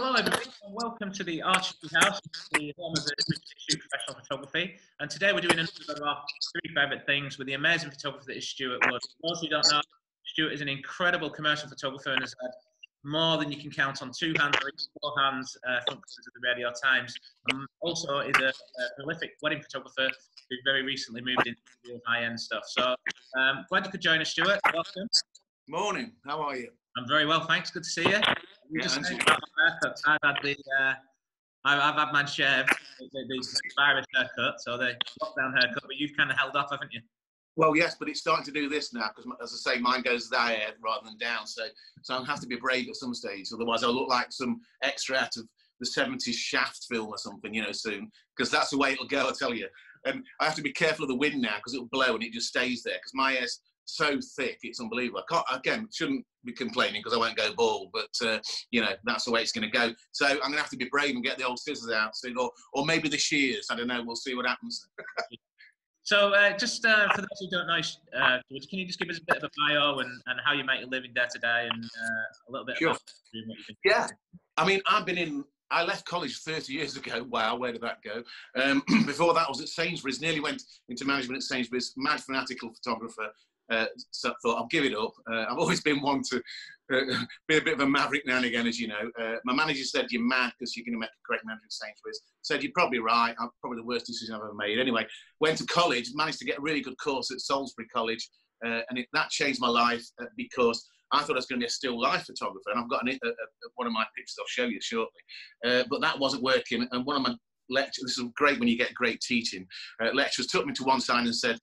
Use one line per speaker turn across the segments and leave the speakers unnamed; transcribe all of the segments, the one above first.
hello everybody, and welcome to the Archery House, the home of the Stuart Professional Photography. And today we're doing another of our three favourite things with the amazing photographer that is Stuart Wood. For those who don't know, Stuart is an incredible commercial photographer and has had more than you can count on two hands or even four hands front covers of the Radio Times. Also is a prolific wedding photographer who very recently moved into real high-end stuff. So glad you could join us, Stuart. Welcome.
Morning. How are you?
I'm very well, thanks. Good to see you. Just saying about my haircuts. I've had mine shaved, the virus haircut, so the lockdown haircut, but you've kind of held off, haven't you?
Well, yes, but it's starting to do this now because, as I say, mine goes there rather than down. So I'll have to be brave at some stage. Otherwise, I'll look like some extra out of the 70s Shaft film or something, soon. Because that's the way it'll go, I tell you. And I have to be careful of the wind now because it'll blow and it just stays there. Because my hair's so thick, it's unbelievable. Shouldn't be complaining because I won't go bald, but that's the way it's going to go. So I'm going to have to be brave and get the old scissors out soon, or maybe the shears. I don't know. We'll see what happens.
So just for those who don't know, can you just give us a bit of a bio and how you make your living day to day, and a little bit about what you think?
Yeah, I mean, I left college 30 years ago. Wow, where did that go? Before that, I was at Sainsbury's. Nearly went into management at Sainsbury's. Mad fanatical photographer. So I thought I'll give it up. I've always been one to be a bit of a maverick now and again, as you know. My manager said, "You're mad because you're going to make a great manager at Sainsbury's." Said, "You're probably right. I'm probably the worst decision I've ever made." Anyway, went to college, managed to get a really good course at Salisbury College, and that changed my life because I thought I was going to be a still life photographer, and I've got one of my pictures I'll show you shortly. But that wasn't working, and one of my lecturers, this is great when you get great teaching, lecturers took me to one side and said,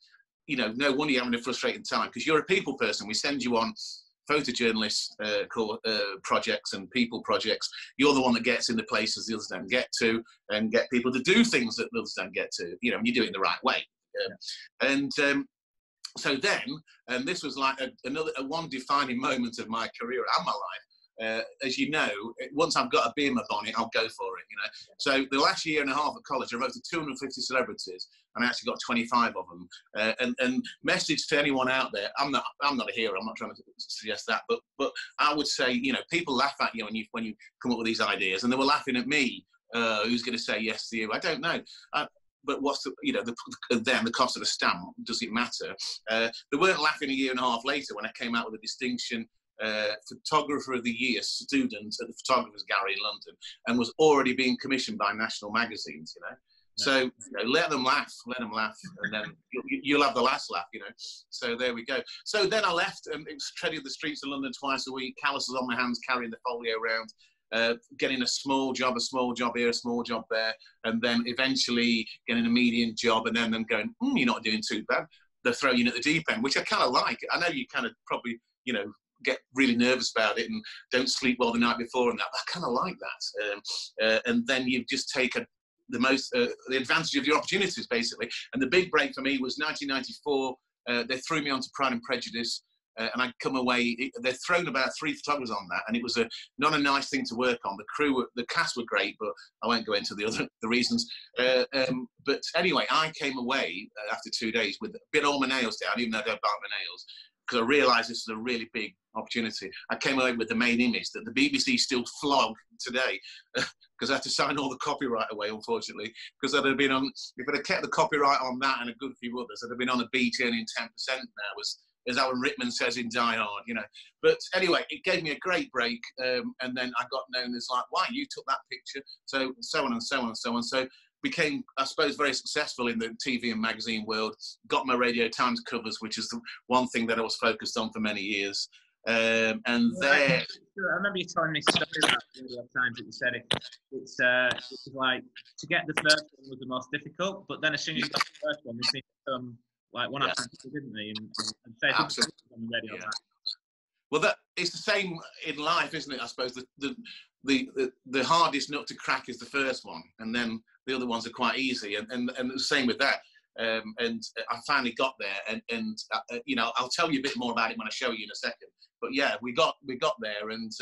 no wonder you're having a frustrating time because you're a people person. We send you on photojournalist projects and people projects. You're the one that gets into places the others don't get to and get people to do things that the others don't get to, and you do it in the right way. So then, and this was like one defining moment of my career and my life. As you know, once I've got a bee in my bonnet, I'll go for it, So the last year and a half at college, I wrote to 250 celebrities, and I actually got 25 of them. And message to anyone out there, I'm not a hero, I'm not trying to suggest that, but I would say, people laugh at you when you come up with these ideas, and they were laughing at me. Who's going to say yes to you? I don't know. But what's the cost of a stamp? Does it matter? They weren't laughing a year and a half later when I came out with a distinction. Photographer of the Year student at the Photographers Gallery in London, and was already being commissioned by national magazines, So let them laugh, and then you'll have the last laugh, So there we go. So then I left and treaded the streets of London twice a week, calluses on my hands, carrying the folio around, getting a small job here, a small job there, and then eventually getting a median job, and then them going, you're not doing too bad. They're throwing you in at the deep end, which I kind of like. I know you kind of probably, get really nervous about it and don't sleep well the night before and that. But I kind of like that. And then you just take the advantage of your opportunities, basically. And the big break for me was 1994. They threw me onto Pride and Prejudice, and I'd come away. They'd thrown about 3 photographers on that, and it was not a nice thing to work on. The cast were great, but I won't go into the reasons. But anyway, I came away after 2 days with a bit all my nails down, even though I don't bite my nails, because I realised this is a really big opportunity. I came away with the main image that the BBC still flog today, because I had to sign all the copyright away, unfortunately, because if I'd have kept the copyright on that and a good few others, I'd have been on a beach earning 10% now, as Alan Rickman says in Die Hard, But anyway, it gave me a great break, and then I got known as like, why, you took that picture? So on and so on and so on. So became, I suppose, very successful in the TV and magazine world, got my Radio Times covers, which is the one thing that I was focused on for many years. I
remember you telling me a story about Radio Times that you said it was like, to get the first one was the most difficult, but then as soon as you got the first one, they seemed to come like one after another, didn't they? And
absolutely.
On the Radio Times.
Well, it's the same in life, isn't it? I suppose the hardest nut to crack is the first one, and then the other ones are quite easy, and the same with that. And I finally got there, and I'll tell you a bit more about it when I show you in a second. But yeah, we got there, and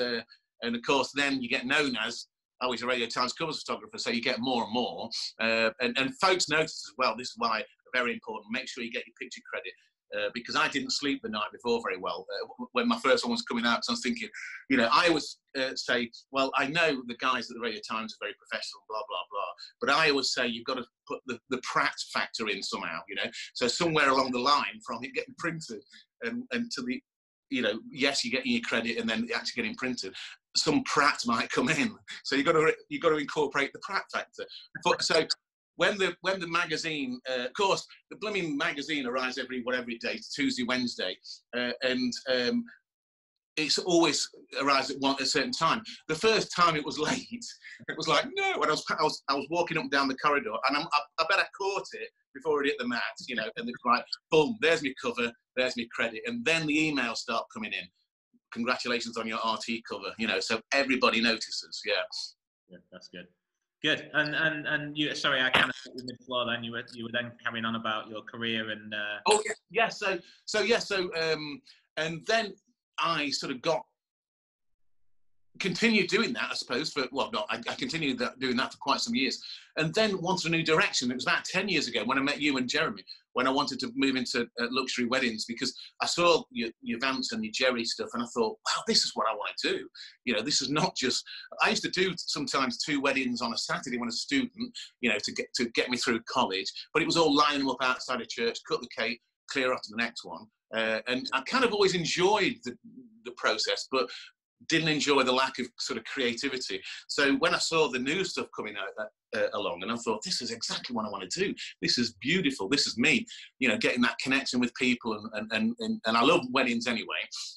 of course then you get known as, oh, he's a Radio Times covers photographer, so you get more and more, and folks notice as well. This is why very important. Make sure you get your picture credit. because I didn't sleep the night before very well when my first one was coming out. So I was thinking, I always say, well, I know the guys at the Radio Times are very professional, blah, blah, blah. But I always say you've got to put the Pratt factor in somehow, So somewhere along the line from it getting printed and to the, yes, you're getting your credit and then actually getting printed, some Pratt might come in. So you've got to incorporate the Pratt factor. So when the magazine, of course, the blooming magazine arrives every day, Tuesday, Wednesday, and it's always arrives at a certain time. The first time it was late, it was like, no, and I was walking up and down the corridor, and I bet I caught it before it hit the mat, and it's like, boom, there's my cover, there's my credit, and then the emails start coming in. Congratulations on your RT cover, so everybody notices.
Yeah, that's good. Good. And you, sorry, I kind of put you mid-floor then. You were then carrying on about your career and.
Oh yeah. So and then I sort of continued doing that, I suppose, I continued doing that for quite some years, and then wanted a new direction. It was about 10 years ago when I met you and Jeremy, when I wanted to move into luxury weddings, because I saw your Vance and your Jerry stuff, and I thought, wow, this is what I want to do. This is not just. I used to do sometimes 2 weddings on a Saturday when I was a student, to get me through college, but it was all lining them up outside a church, cut the cake, clear off to the next one, and I kind of always enjoyed the process, but didn't enjoy the lack of sort of creativity. So when I saw the new stuff coming out along, and I thought, this is exactly what I want to do. This is beautiful. This is me, getting that connection with people, and I love weddings anyway.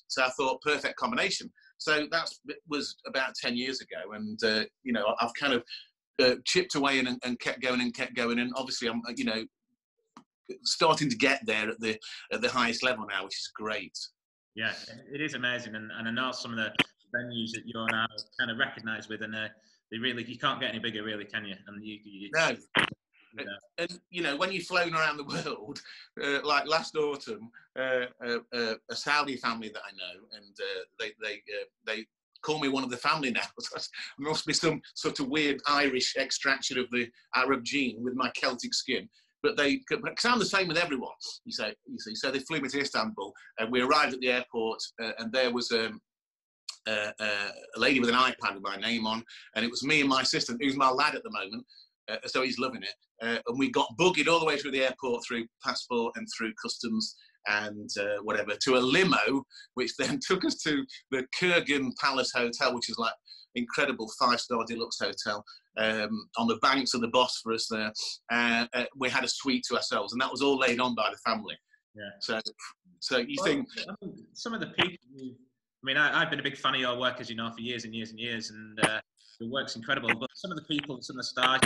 So I thought, perfect combination. So that was about 10 years ago, and I've kind of chipped away and kept going, and obviously I'm starting to get there at the highest level now, which is great.
Yeah, it is amazing, and I know some of the venues that you're now kind of recognised with, and they really, you can't get any bigger, really, can you? And
no. And when you've flown around the world, like last autumn, a Saudi family that I know, and they call me one of the family now. There must be some sort of weird Irish extraction of the Arab gene with my Celtic skin. But because I'm the same with everyone, you see. So they flew me to Istanbul, and we arrived at the airport, and there was a lady with an iPad with my name on, and it was me and my assistant, who's my lad at the moment, so he's loving it. And we got buggied all the way through the airport, through passport and through customs and whatever, to a limo, which then took us to the Kurgan Palace Hotel, which is like incredible 5-star deluxe hotel on the banks of the Bosphorus there. We had a suite to ourselves, and that was all laid on by the family.
Yeah.
So you think...
I mean, some of the people... I've been a big fan of your work, as you know, for years and years and years, and your work's incredible. But some of the people, some of the stars,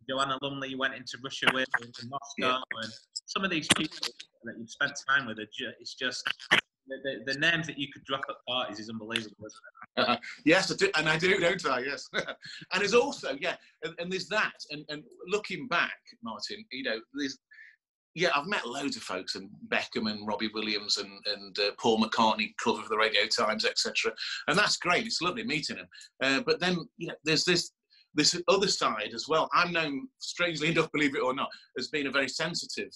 Joanna Lumley, you went into Russia with, in Moscow, and some of these people that you've spent time with, it's just... The names that you could drop at parties is unbelievable, isn't it?
Yes, I do, and I do, don't I? Yes. And there's also, and there's that. And looking back, Martin, I've met loads of folks, and Beckham and Robbie Williams and Paul McCartney, cover of the Radio Times, etc. And that's great. It's lovely meeting them. But then, there's this other side as well. I'm known, strangely enough, believe it or not, as being a very sensitive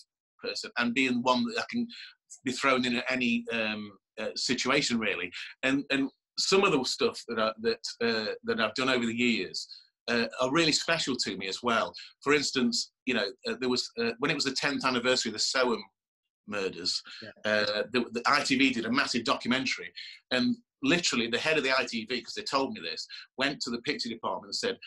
person, and being one that I can be thrown in at any situation, really. And some of the stuff that I've done over the years are really special to me as well. For instance, there was when it was the 10th anniversary of the Soham murders, the ITV did a massive documentary, and literally the head of the ITV, because they told me this, went to the picture department and said,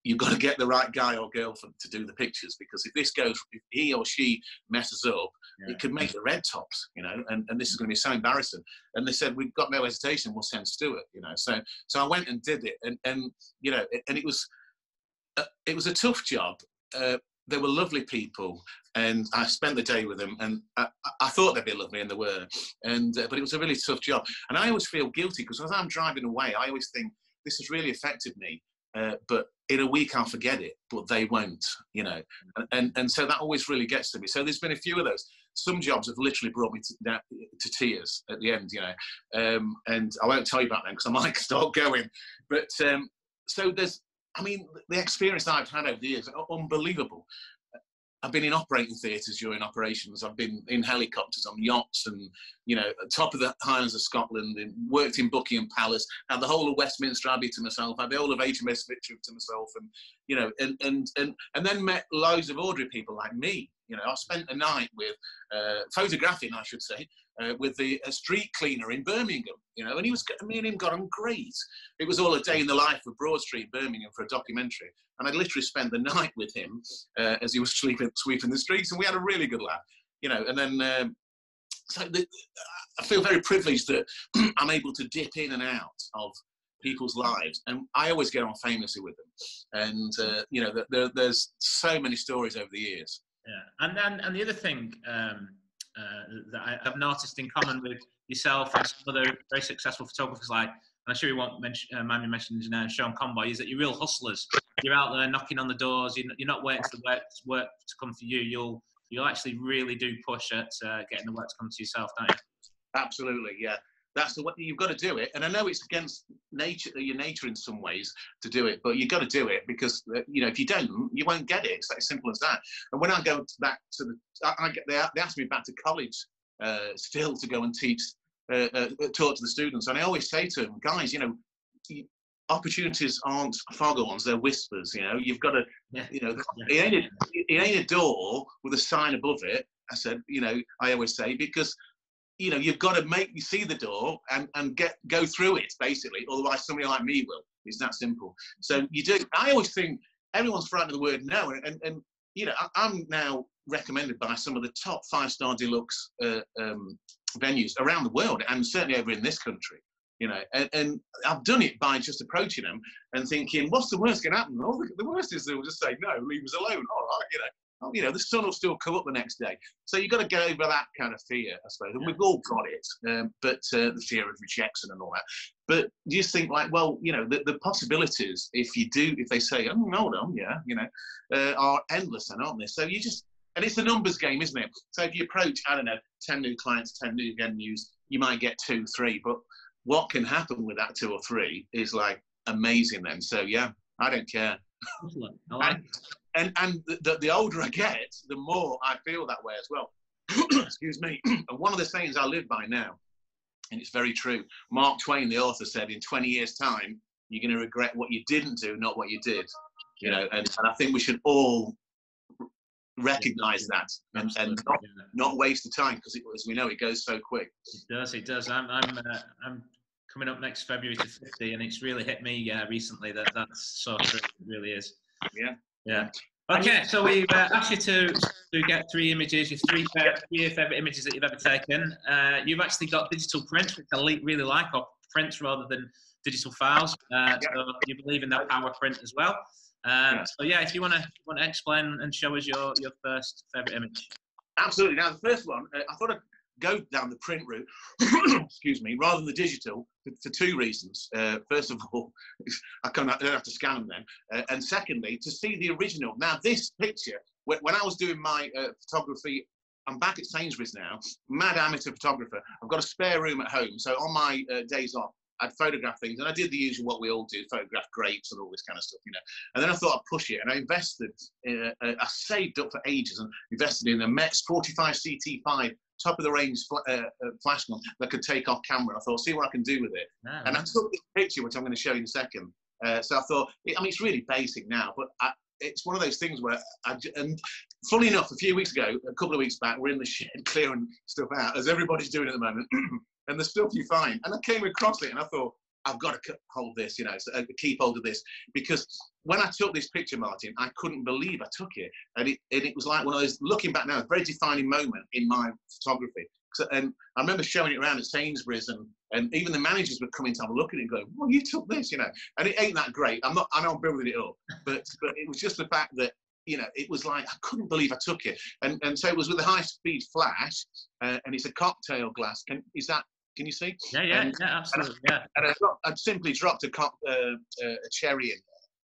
you've got to get the right guy or girl to do the pictures, because if he or she messes up, it could make the red tops, and this is going to be so embarrassing. And they said, we've got no hesitation, we'll send Stuart, So I went and did it, and it was a tough job. They were lovely people, and I spent the day with them, and I thought they'd be lovely, and they were. But it was a really tough job. And I always feel guilty, because as I'm driving away, I always think, this has really affected me. But in a week I'll forget it, but they won't, and so that always really gets to me. So there's been a few of those. Some jobs have literally brought me to tears at the end, and I won't tell you about them because I might start going. But so there's, the experience I've had over the years are unbelievable. I've been in operating theatres during operations. I've been in helicopters, on yachts, and top of the Highlands of Scotland, and worked in Buckingham Palace. Had the whole of Westminster Abbey to myself. Had the whole of HMS Fitzroy to myself, and then met loads of ordinary people like me. I spent a night with photographing, I should say, with a street cleaner in Birmingham. And me and him got on great. It was all a day in the life of Broad Street, Birmingham, for a documentary. And I literally spent the night with him as he was sweeping the streets, and we had a really good laugh. And then I feel very privileged that I'm able to dip in and out of people's lives, and I always get on famously with them. And there's so many stories over the years.
Yeah, and the other thing that I've noticed in common with yourself and some other very successful photographers, like, and I'm sure you won't mind me mentioning his name, Sean Conboy, is that you're real hustlers. You're out there knocking on the doors. You're not waiting for the work to come to you. You'll actually really do push at getting the work to come to yourself, don't you?
Absolutely, yeah. That's the way you've got to do it. And I know it's against your nature in some ways to do it, but you've got to do it, because if you don't, you won't get it. It's as simple as that. And when I go back to they asked me back to college still to go and teach, talk to the students, and I always say to them, guys, opportunities aren't foghorns, they're whispers. You've got to, it ain't a door with a sign above it. I said, I always say, because you've got to make you see the door and go through it, basically. Otherwise, somebody like me will. It's that simple. So you do. I always think everyone's frightened of the word no, and I'm now recommended by some of the top 5-star deluxe venues around the world, and certainly over in this country. And I've done it by just approaching them and thinking, what's the worst going to happen? Oh, the worst is they'll just say no, leave us alone. All right, the sun will still come up the next day. So you've got to get over that kind of fear, I suppose. And we've all got it, but the fear of rejection and all that. But you just think like, well, the possibilities, if they say, oh, hold on, are endless, then, aren't they? So and it's a numbers game, isn't it? So if you approach, 10 new clients, 10 new venues, you might get 2, 3, but what can happen with that 2 or 3 is like amazing then. So yeah, I don't care.
I like
and the older I get, the more I feel that way as well. Excuse me. And one of the sayings I live by now, and it's very true, Mark Twain, the author, said, in 20 years' time, you're going to regret what you didn't do, not what you did. And I think we should all recognise that and not waste the time, because as we know, it goes so quick.
It does. I'm coming up next February to 50, and it's really hit me recently that's so true. It really is. Yeah. Okay, so we've asked you to get 3 images, your 3 favorite images that you've ever taken. You've actually got digital prints, which I really like, or prints rather than digital files. So you believe in that power print as well. So yeah, if you want to explain and show us your first favorite image.
Absolutely. Now the first one, I thought I'd go down the print route, excuse me, rather than the digital, for 2 reasons. First of all, I don't have to scan them then. And secondly, to see the original. Now this picture, when I was doing my photography, I'm back at Sainsbury's now, mad amateur photographer. I've got a spare room at home. So on my days off, I'd photograph things, and I did the usual, what we all do, photograph grapes and all this kind of stuff, And then I thought I'd push it, and I invested, I saved up for ages and invested in a Metz 45 CT5, top of the range flash gun that could take off camera. I thought, see what I can do with it. And I took this picture, which I'm going to show you in a second. So I thought, it's really basic now, but it's one of those things where, and funny enough, a couple of weeks back, we're in the shed clearing stuff out, as everybody's doing at the moment. And the stuff you find, and I came across it, and I thought, I've got to hold this, so keep hold of this, because when I took this picture, Martin, I couldn't believe I took it, and it was like one of those, looking back now, a very defining moment in my photography. And I remember showing it around at Sainsbury's, and even the managers would come in to have a look at it and go, "Well, you took this," and it ain't that great. I know I'm building it up, but it was just the fact that. It was like, I couldn't believe I took it. And so it was with a high-speed flash, and it's a cocktail glass. Can you see?
Yeah, absolutely.
And I'd simply dropped a cherry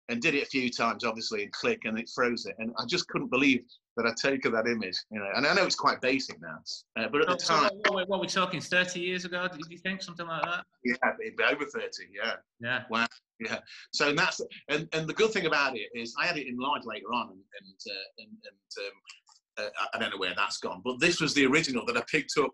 in and did it a few times, obviously, and click, and it froze it. And I just couldn't believe that I'd taken that image, you know. And I know it's quite basic now, but at the time,
what we're talking 30 years ago, did you think, something like that?
Yeah, it'd be over 30. Yeah.
Yeah.
Wow. Yeah. So that's and the good thing about it is I had it enlarged later on, and I don't know where that's gone, but this was the original that I picked up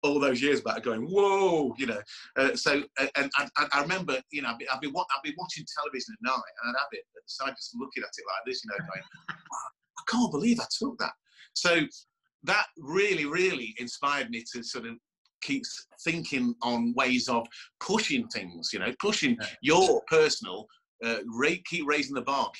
all those years back, going, whoa, you know. And I remember, you know, I'd be watching television at night, and I'd have it at the side, just looking at it like this, you know, going, wow, I can't believe I took that. So that really inspired me to sort of keep thinking on ways of pushing things, you know, pushing your personal, keep raising the bar,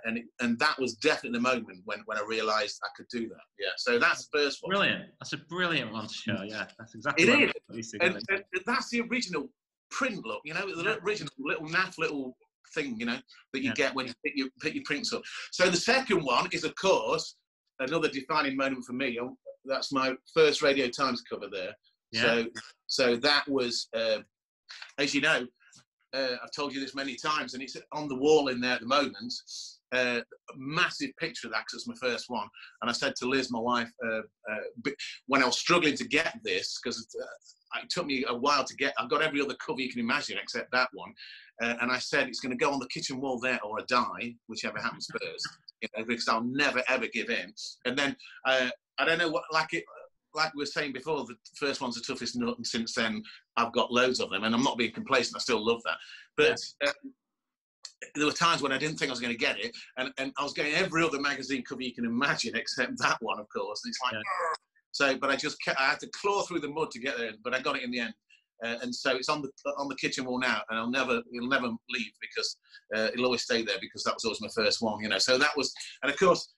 and that was definitely the moment when I realised I could do that. Yeah, so that's the first one.
Brilliant. That's a brilliant one to show. Yeah, that's exactly
it is. And that's the original print look, you know, the original little naff little thing, you know, that you get when you pick your prints up. So the second one is, of course, another defining moment for me. That's my first Radio Times cover there. Yeah. So that was, as you know, I've told you this many times, and it's on the wall in there at the moment. A massive picture of that, because it's my first one. And I said to Liz, my wife, when I was struggling to get this, because it took me a while to get, I've got every other cover you can imagine except that one. And I said, it's going to go on the kitchen wall there, or I die, whichever happens first, you know, because I'll never, ever give in. And then, I don't know what, like we were saying before, the first one's the toughest nut, and since then I've got loads of them, and I'm not being complacent, I still love that. But there were times when I didn't think I was going to get it, and I was getting every other magazine cover you can imagine except that one, of course. And it's like, so, but I had to claw through the mud to get there, but I got it in the end. And so it's on the kitchen wall now, and it'll never leave, because it'll always stay there, because that was always my first one, you know. So that was, and of course,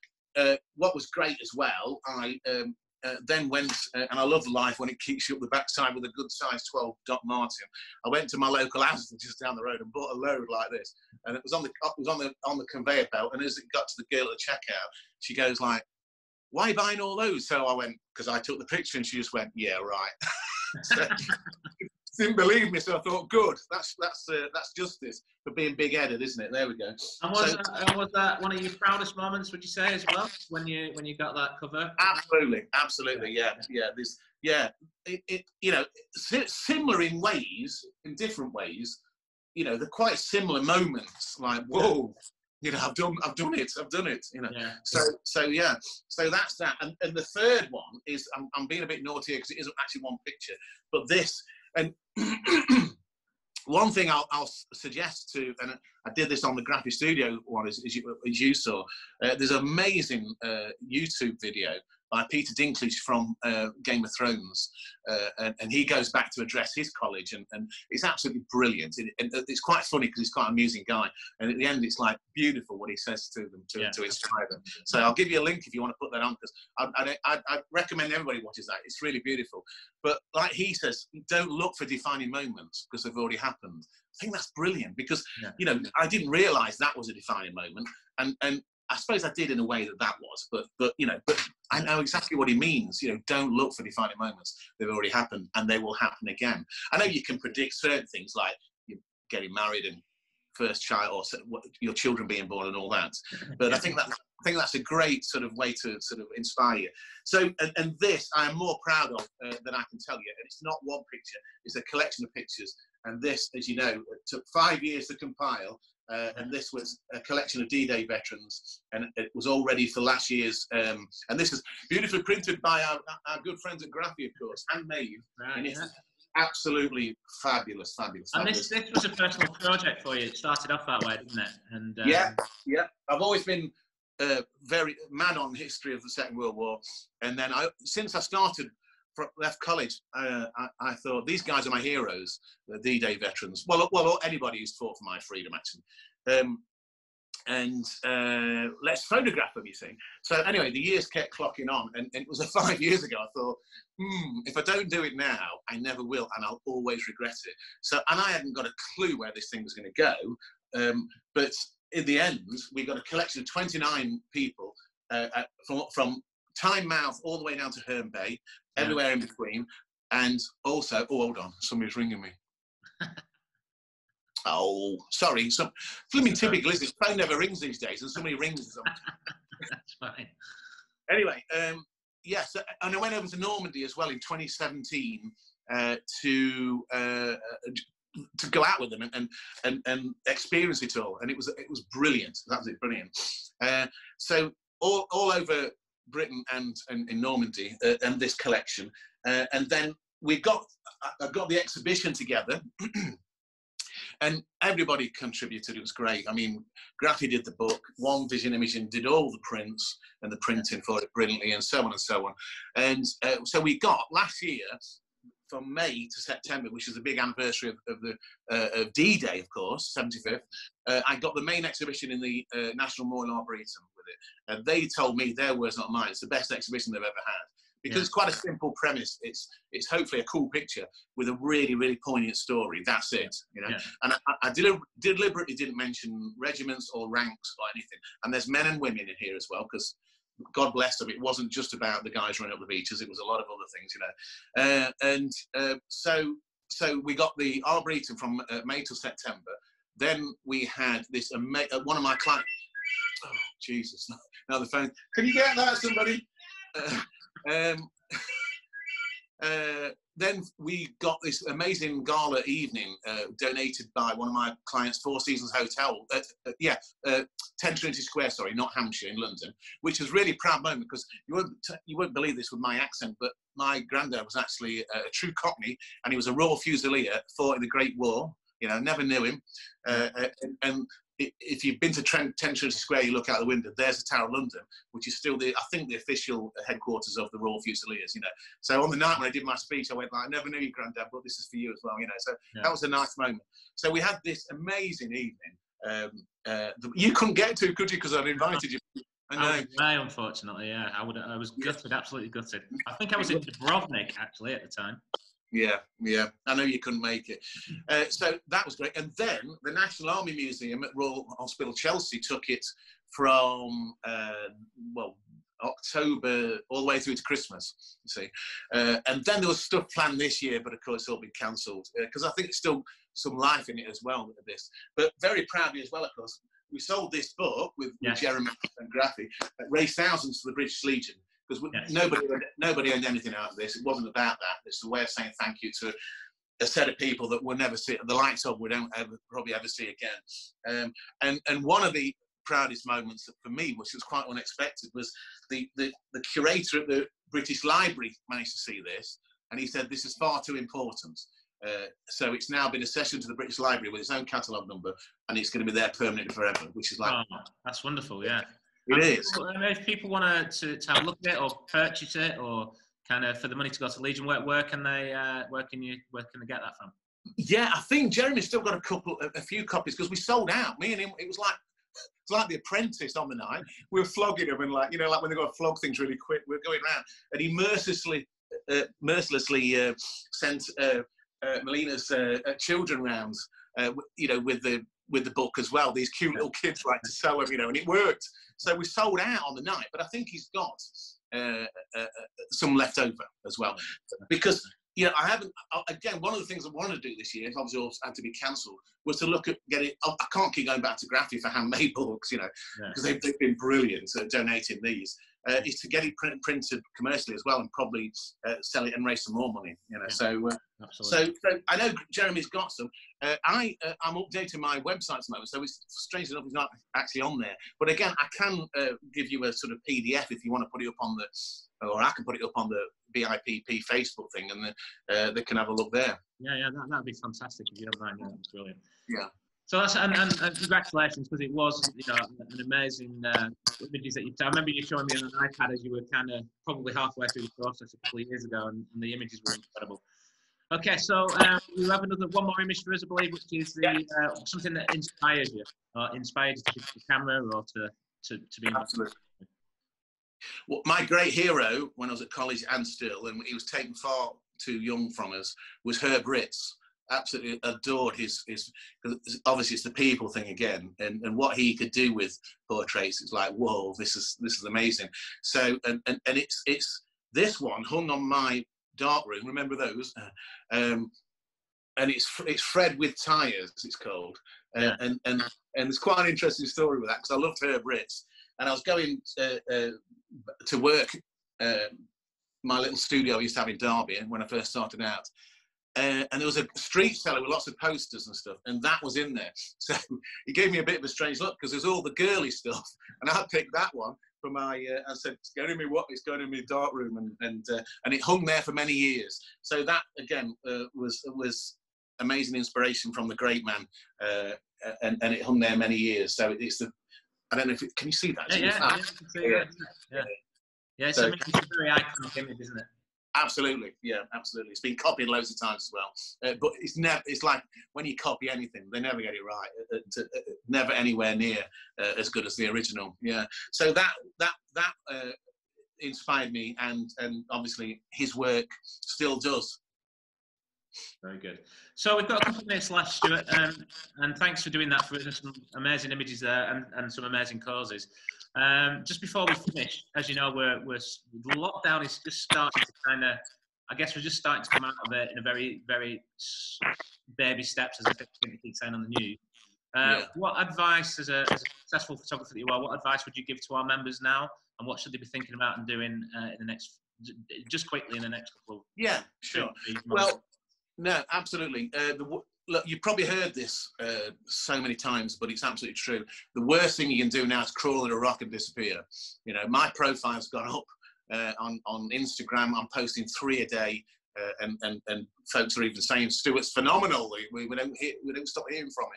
what was great as well, I then went, and I love life when it keeps you up the backside with a good size 12 Doc Martin. I went to my local Asda just down the road and bought a load like this, and it was on the conveyor belt. And as it got to the girl at the checkout, she goes like, "Why are you buying all those?" So I went, because I took the picture, and she just went, "Yeah, right." So, didn't believe me, so I thought, good, that's justice for being big-headed, isn't it? There we go.
And was that one of your proudest moments, would you say, as well, when you got that cover?
Absolutely, yeah. You know, similar in ways, in different ways. You know, they're quite similar moments. Like, whoa, you know, I've done it. You know, So that's that. And the third one is, I'm being a bit naughty because it isn't actually one picture, but this. And one thing I'll suggest to, and I did this on the Graphic Studio one, as you saw, there's an amazing YouTube video by Peter Dinklage from Game of Thrones, and he goes back to address his college, and it's absolutely brilliant. And it's quite funny because he's quite an amusing guy, and at the end it's like beautiful what he says to them to inspire them. So I'll give you a link if you want to put that on, because I recommend everybody watches that. It's really beautiful. But like he says, don't look for defining moments because they've already happened. I think that's brilliant, because you know, I didn't realise that was a defining moment, and I suppose I did in a way that was, but you know, but I know exactly what he means. You know, don't look for defining moments; they've already happened, and they will happen again. I know you can predict certain things, like you getting married and first child, or your children being born, and all that. But I think that's a great sort of way to sort of inspire you. So, and this I am more proud of than I can tell you. And it's not one picture; it's a collection of pictures. And this, as you know, it took 5 years to compile. And this was a collection of D-Day veterans, and it was all ready for last year's. And this is beautifully printed by our good friends at Graphy, of course, handmade. Right, and it's absolutely fabulous.
And this was a personal project for you. It started off that way, didn't it? And
yeah. I've always been very mad on history of the Second World War, and then since I left college, I thought, these guys are my heroes, the D-Day veterans. Well, anybody who's fought for my freedom, actually. And let's photograph them, you see. So anyway, the years kept clocking on, and it was 5 years ago. I thought, if I don't do it now, I never will, and I'll always regret it. So, and I hadn't got a clue where this thing was going to go. But in the end, we got a collection of 29 people from Tynemouth all the way down to Herne Bay, everywhere in between. And also, oh, hold on, somebody's ringing me. Oh, sorry. Some flipping typical, is this phone never rings these days, and somebody rings.
That's fine.
Anyway, yes, and I went over to Normandy as well in 2017 to go out with them and experience it all, and it was brilliant. It was absolutely brilliant. So all over Britain and in Normandy, and this collection, and then I got the exhibition together. And everybody contributed. It was great. I mean, Graffi did the book, One Vision Imaging did all the prints and the printing for it brilliantly, and so on and so on. And so we got last year, from May to September, which is the big anniversary of D-Day, of course, 75th, I got the main exhibition in the National Memorial Arboretum with it. And they told me, their words, not mine, it's the best exhibition they've ever had. Because it's quite a simple premise. It's hopefully a cool picture with a really, really poignant story. That's it, you know. Yeah. And I deliberately didn't mention regiments or ranks or anything. And there's men and women in here as well, because God bless them, it wasn't just about the guys running up the beaches. It was a lot of other things, you know. So we got the Arboretum from May till September. Then we had this one of my clients. Oh Jesus! Now the phone. Can you get that, somebody? Then we got this amazing gala evening donated by one of my clients, Four Seasons Hotel, 10 Trinity Square, sorry, not Hampshire, in London, which was a really proud moment, because you won't believe this with my accent, but my granddad was actually a true Cockney, and he was a Royal Fusilier, fought in the Great War, you know, never knew him, and if you've been to 10 Trinity Square, you look out the window, there's the Tower of London, which is still, I think, the official headquarters of the Royal Fusiliers, you know. So on the night when I did my speech, I went like, I never knew you, Grandad, but this is for you as well, you know. So that was a nice moment. So we had this amazing evening. You couldn't get to, could you? Because I'd invited you.
I was away, unfortunately, yeah. I was gutted, absolutely gutted. I think I was in Dubrovnik, actually, at the time.
Yeah. I know you couldn't make it. So that was great. And then the National Army Museum at Royal Hospital Chelsea took it from, October all the way through to Christmas, you see. And then there was stuff planned this year, but of course it's all been cancelled, because I think there's still some life in it as well with this. But very proudly as well, of course, we sold this book with Jeremy and Graffi, raised thousands for the British Legion. Because nobody earned anything out of this. It wasn't about that. It's a way of saying thank you to a set of people that we'll never see, the likes of we don't probably ever see again. And one of the proudest moments for me, which was quite unexpected, was the curator at the British Library managed to see this, and he said, this is far too important. So it's now been accessioned to the British Library with its own catalogue number, and it's going to be there permanently forever, which is like... Oh,
that's wonderful, yeah.
It is.
If people want to have a look at it or purchase it, or kind of for the money to go to Legion, where can they get that from? Yeah,
I think Jeremy's still got a few copies, because we sold out. Me and him, it was like The Apprentice on the night. We were flogging him, and like when they got to flog things really quick, we were going around, and he mercilessly sent Melina's children round, with the book as well. These cute little kids like to sew them, and it worked. So we sold out on the night, but I think he's got some left over as well, because I haven't. Again, one of the things I wanted to do this year, obviously also had to be cancelled, was to look at getting. I can't keep going back to Graffi for handmade books, because they've been brilliant at donating these. Is to get it printed commercially as well, and probably sell it and raise some more money. So I know Jeremy's got some. I'm updating my website at the moment, so it's strange enough it's not actually on there. But again, I can give you a sort of PDF if you want to put it up on or I can put it up on the BIPP Facebook thing, and they can have a look there.
Yeah, that'd be fantastic if you don't mind. That's brilliant.
Yeah.
So that's and congratulations, because it was an amazing images that I remember you showing me on an iPad as you were kind of probably halfway through the process a couple of years ago, and the images were incredible. Okay, so we have one more image for us, I believe, which is something that inspires you to pick up the camera or to be.
Absolutely. Well, my great hero when I was at college and still, and he was taken far too young from us, was Herb Ritz. Absolutely adored his obviously it's the people thing again, and what he could do with portraits, it's like, whoa, this is amazing. So and it's this one hung on my dark room, remember those, and it's Fred with Tires, it's called. And there's quite an interesting story with that, because I loved Herb Ritts, and I was going to work my little studio I used to have in Derby when I first started out. And there was a street seller with lots of posters and stuff, and that was in there. So he gave me a bit of a strange look, because there's all the girly stuff, and I picked that one for my. I said, "It's going in my dark room," and it hung there for many years. So that again was amazing inspiration from the great man, and it hung there many years. So it's the. I don't know if can you see that?
Yeah. It's a very iconic image, isn't it?
Absolutely, yeah, absolutely. It's been copied loads of times as well, but it's never. It's like when you copy anything, they never get it right. Never anywhere near as good as the original. Yeah. So that inspired me, and obviously his work still does.
Very good. So we've got a couple of minutes left, Stuart, and thanks for doing that for us. Some amazing images there, and some amazing causes. Just before we finish, as you know, we're lockdown is just starting to kind of, I guess we're just starting to come out of it in a very, very baby steps, as I think you keep saying on the news. What advice, as a successful photographer that you are, what advice would you give to our members now, and what should they be thinking about and doing in the next, just quickly in the next couple of
sure. Well, no, absolutely. Look, you've probably heard this so many times, but it's absolutely true. The worst thing you can do now is crawl in a rock and disappear. You know, my profile's gone up on Instagram. I'm posting 3 a day, and folks are even saying Stuart's phenomenal. We don't stop hearing from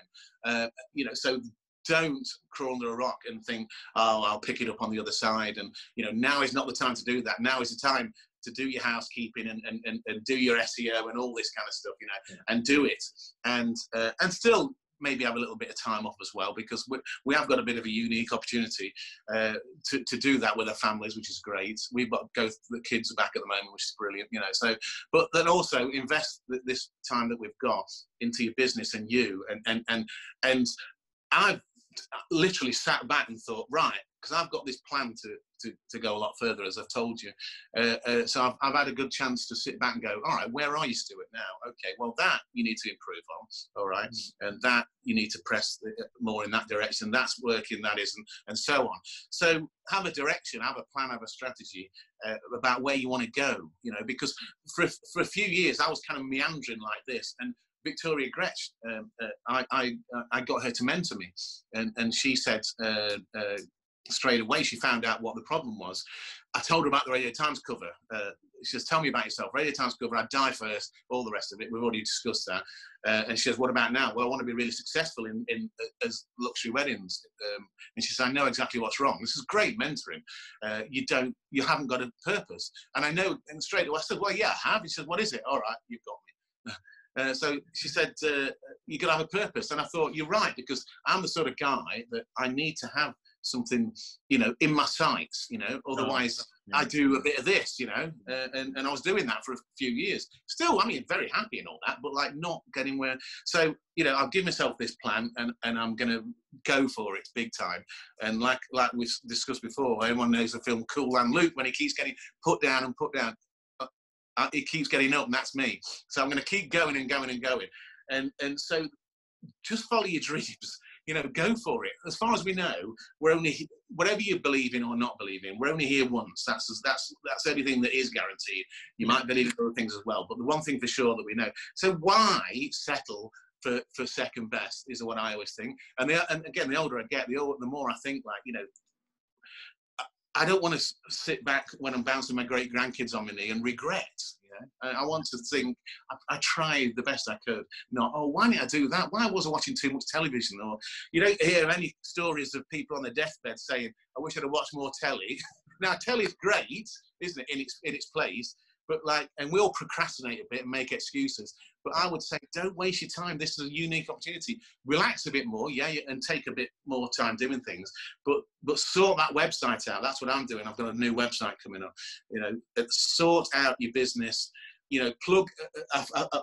him. You know, so don't crawl under a rock and think, oh, I'll pick it up on the other side. And you know, now is not the time to do that. Now is the time to do your housekeeping and do your SEO and all this kind of stuff, you know, and do it, and still maybe have a little bit of time off as well, because we have got a bit of a unique opportunity to do that with our families, which is great. We've got the kids are back at the moment, which is brilliant, you know. So, but then also invest this time that we've got into your business and you, and I've literally sat back and thought, right, because I've got this plan to go a lot further, as I've told you. So I've had a good chance to sit back and go, all right, where are you, Stuart, now? Okay, well, that you need to improve on, all right? And that you need to press more in that direction. That's working, that isn't, and so on. So have a direction, have a plan, have a strategy about where you want to go, you know, because for a few years, I was kind of meandering like this. And Victoria Gretsch, I got her to mentor me, and she said straight away, she found out what the problem was. I told her about the Radio Times cover. She says, tell me about yourself. Radio Times cover, I'd die first, all the rest of it. We've already discussed that. And she says, what about now? Well, I want to be really successful in as luxury weddings. And she says, I know exactly what's wrong. This is great mentoring. You haven't got a purpose. And I know, and straight away I said, well, yeah, I have. He said, what is it? All right, you've got me. So she said, you got to have a purpose. And I thought, you're right, because I'm the sort of guy that I need to have something, you know, in my sights, you know, otherwise I do a bit of this, you know, and I was doing that for a few years. Still, I mean, very happy and all that, but like not getting where. So, you know, I'll give myself this plan, and I'm going to go for it big time. And like we discussed before, everyone knows the film Cool and Luke, when he keeps getting put down and put down, it keeps getting up, and that's me. So I'm going to keep going and going and going. And so just follow your dreams. You know, go for it. As far as we know, we're only, whatever you believe in or not believe in, we're only here once. That's everything that is guaranteed. You might believe in other things as well, but the one thing for sure that we know. So why settle for second best is what I always think. And again, the older I get, the more I think, like, you know, I don't want to sit back when I'm bouncing my great grandkids on my knee and regret. I want to think I tried the best I could. Not, oh, why didn't I do that? Why was I watching too much television? Or you don't hear any stories of people on their deathbed saying, I wish I'd have watched more telly. Now, telly's great, isn't it, in its place? But like, and we all procrastinate a bit and make excuses. But I would say, don't waste your time. This is a unique opportunity. Relax a bit more, yeah, and take a bit more time doing things. But sort that website out. That's what I'm doing. I've got a new website coming up. You know, sort out your business. You know, plug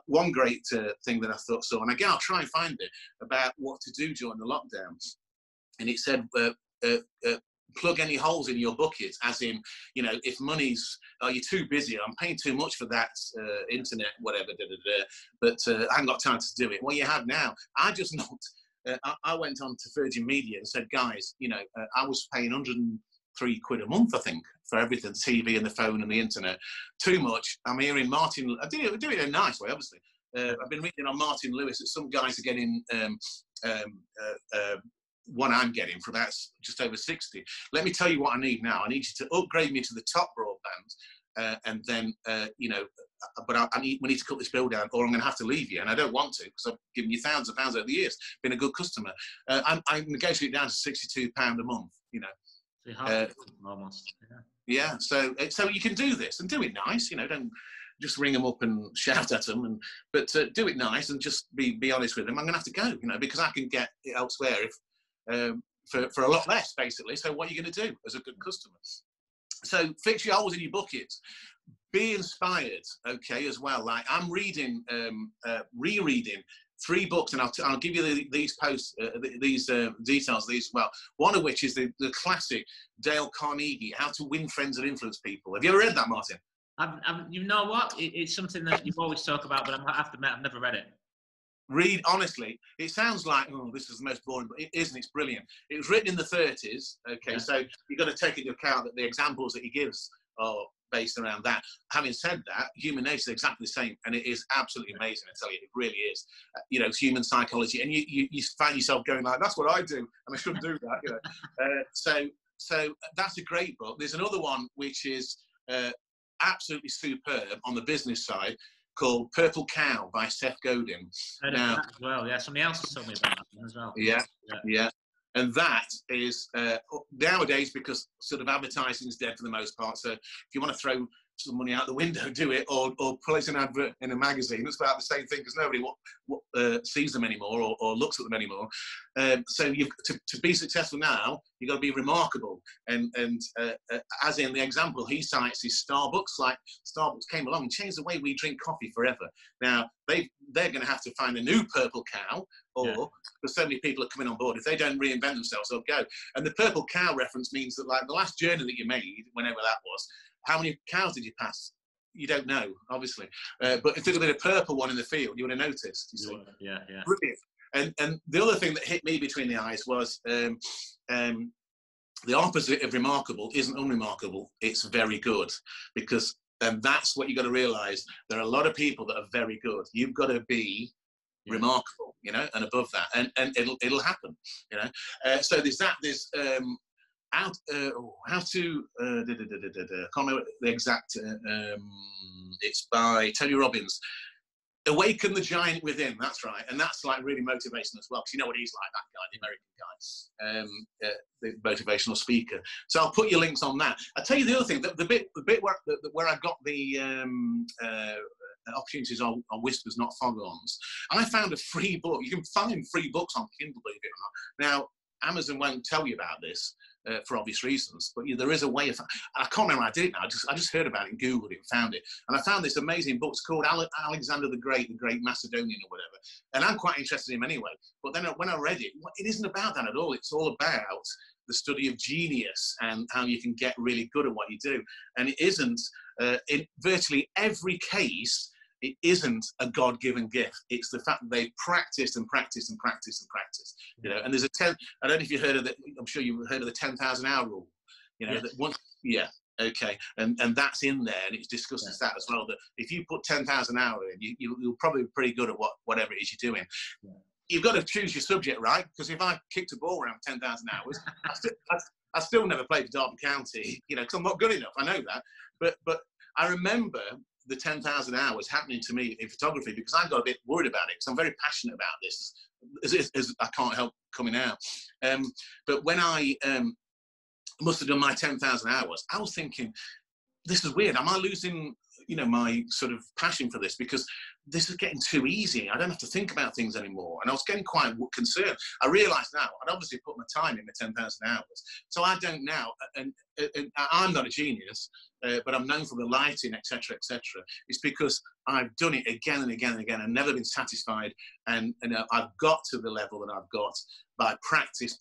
one great thing that I saw, and again, I'll try and find it, about what to do during the lockdown. And it said, plug any holes in your bucket, as in, you know, if money's, oh, you're too busy, I'm paying too much for that internet, whatever, but I haven't got time to do it. Well, you have now. I just not, I went on to Virgin Media and said, guys, you know, I was paying 103 quid a month, I think, for everything, TV and the phone and the internet. Too much. I'm hearing Martin, I do it in a nice way, obviously. I've been reading on Martin Lewis that some guys are getting what I'm getting for about just over 60. Let me tell you what I need now. I need you to upgrade me to the top broadband, and then, you know, but we need to cut this bill down, or I'm going to have to leave you. And I don't want to, because I've given you thousands of pounds over the years, been a good customer. I negotiate it down to £62 a month, you know.
Almost.
Yeah, so you can do this and do it nice, you know, don't just ring them up and shout at them, but do it nice and just be honest with them. I'm going to have to go, you know, because I can get it elsewhere for a lot less, basically. So what are you going to do as a good customer? So fix your holes in your buckets. Be inspired, okay, as well. Like I'm reading, rereading 3 books, and I'll give you these posts, these details. Well, one of which is the classic Dale Carnegie, How to Win Friends and Influence People. Have you ever read that, Martin?
You know what? It's something that you always talk about, but I have to admit, I've never read it.
Read, honestly, it sounds like, oh, this is the most boring, but it isn't. It's brilliant. It was written in the 30s, okay, yeah. So you've got to take into account that the examples that he gives are based around that. Having said that, human nature is exactly the same, and it is absolutely amazing, I tell you, it really is. You know, it's human psychology, and you find yourself going like, that's what I do, and I shouldn't do that, you know. So that's a great book. There's another one which is absolutely superb on the business side, called Purple Cow by Seth Godin.
Now, as well, yeah. Somebody else has told me about that one as well.
Yeah. And that is nowadays, because sort of advertising is dead for the most part. So if you want to throw some money out the window, do it, or place an advert in a magazine. It's about the same thing, because nobody sees them anymore or looks at them anymore. So to be successful now, you've got to be remarkable. And as in the example he cites is Starbucks. Like Starbucks came along and changed the way we drink coffee forever. Now they're going to have to find a new purple cow, or because so many people are coming on board. If they don't reinvent themselves, they'll go. And the purple cow reference means that, like, the last journey that you made, whenever that was, how many cows did you pass? You don't know, obviously. But if there'd been a purple one in the field, you would have noticed. You see?
Yeah.
Brilliant. And the other thing that hit me between the eyes was the opposite of remarkable isn't unremarkable. It's very good, and that's what you got to realise. There are a lot of people that are very good. You've got to be remarkable, you know, and above that, and it'll happen, you know. So there's that. There's how to I can't remember the exact. It's by Tony Robbins. Awaken the Giant Within. That's right, and that's like really motivational as well, because you know what he's like, that guy, the American guy, the motivational speaker. So I'll put your links on that. I'll tell you the other thing. The bit where I got the opportunities on Whispers, Not Foghorns. I found a free book. You can find free books on Kindle, believe it or not. Now, Amazon won't tell you about this for obvious reasons, but there is a way of. I can't remember how I did it now. I just heard about it and Googled it and found it. And I found this amazing book. It's called Alexander the Great Macedonian or whatever. And I'm quite interested in him anyway. But then when I read it, it isn't about that at all. It's all about the study of genius and how you can get really good at what you do. And it isn't, in virtually every case, it isn't a God-given gift. It's the fact that they've practiced and practiced and practiced and practiced. You know, and there's I don't know if you heard of it. I'm sure you've heard of the 10,000 hour rule. You know, that once, okay, and that's in there, and it discusses that as well. That if you put 10,000 hours in, you'll probably be pretty good at whatever it is you're doing. Yeah. You've got to choose your subject, right? Because if I kicked a ball around 10,000 hours, I still never played for Derby County. You know, because I'm not good enough. I know that, but I remember the 10,000 hours happening to me in photography, because I got a bit worried about it, because I'm very passionate about this, as I can't help coming out. But when I must have done my 10,000 hours, I was thinking, this is weird. Am I losing, you know, my sort of passion for this? Because this is getting too easy. I don't have to think about things anymore. And I was getting quite concerned. I realised now, I'd obviously put my time in the 10,000 hours. So I don't now. And I'm not a genius, but I'm known for the lighting, etc., etc. It's because I've done it again and again and again and never been satisfied. And I've got to the level that I've got by practice,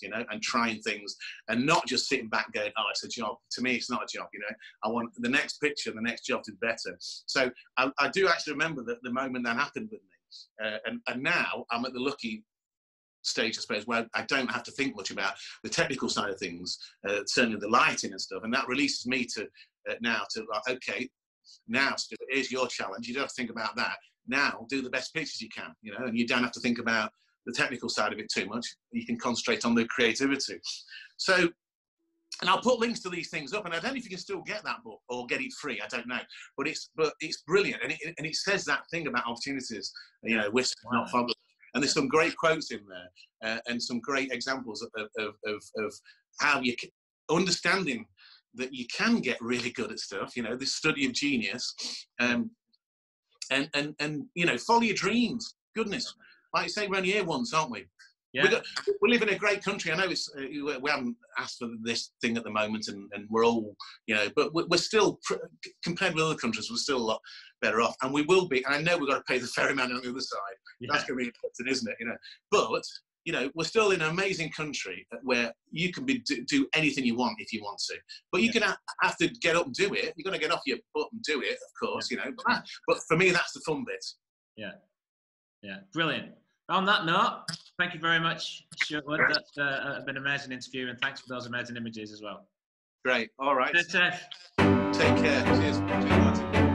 you know, and trying things and not just sitting back going, oh, it's a job. To me, it's not a job, you know. I want the next picture, the next job to be better. So I do actually remember the moment that happened with me. And now I'm at the lucky stage, I suppose, where I don't have to think much about the technical side of things, certainly the lighting and stuff, and that releases me to now to like, okay, now Stuart, here's your challenge. You don't have to think about that. Now do the best pictures you can, you know, and you don't have to think about the technical side of it too much. You can concentrate on the creativity. So, and I'll put links to these things up, and I don't know if you can still get that book or get it free. I don't know, but it's brilliant, and it says that thing about opportunities, you know, which not fun. And there's some great quotes in there, and some great examples of how you can, understanding that you can get really good at stuff. You know, this study of genius, and you know, follow your dreams. Goodness, like you say, we're only here once, aren't we? Yeah. We live in a great country. I know it's, we haven't asked for this thing at the moment, and we're all, you know, but we're still, compared with other countries, we're still a lot better off. And we will be, and I know we've got to pay the ferryman on the other side. Yeah. That's going to be important, isn't it? You know, but, you know, we're still in an amazing country where you can do anything you want if you want to. But you can have to get up and do it. You've got to get off your butt and do it, of course, you know. But for me, that's the fun bit. Yeah.
Yeah. Brilliant. On that note, thank you very much, Stuart. That's been an amazing interview, and thanks for those amazing images as well.
Great. All right.
Take care.
Take care. Cheers. Cheers, Martin.